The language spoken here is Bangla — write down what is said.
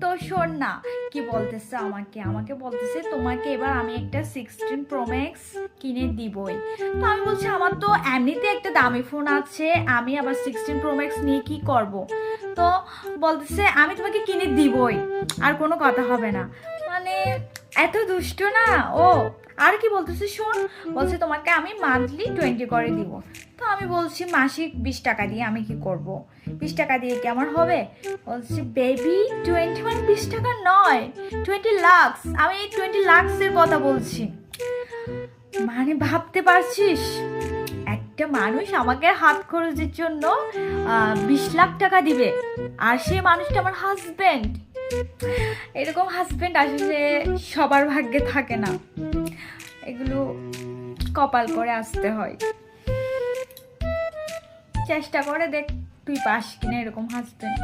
তো শোন না, কি বলতেছে আমাকে বলতেছে তোমাকে এবার আমি একটা 16 প্রো ম্যাক্স কিনে দিবই। তো আমি বলছি আমার তো এমনিতে একটা দামি ফোন আছে, আমি আবার 16 প্রো ম্যাক্স নিয়ে কি করব। তো বলতেছে আমি তোমাকে কিনে দিবই, আর কোনো কথা হবে না। মানে এত দুষ্ট না ও। আর কি বলতেছে শোন, বলছে তোমাকে আমি মান্থলি 20 করে দিব। তো আমি বলছি মাসিক 20 টাকা দিয়ে আমি কি করব, 20 টাকা দিয়ে কি আমার হবে? বলছে বেবি 20 মানে 20 টাকা নয়, 20 লাক্স। আমি এই 20 লাক্সের কথা বলছি। মানে ভাবতে পারছিস, একটা মানুষ আমাকে হাত খরচের জন্য 20 লাখ টাকা দিবে, আর সে মানুষটা আমার হাজবেন্ড। এরকম হাজবেন্ড আসলে সবার ভাগ্যে থাকে না, এগুলো কপাল করে আসতে হয়। চেষ্টা করে দেখ তুই পাস কিনা এরকম হাজবেন্ড।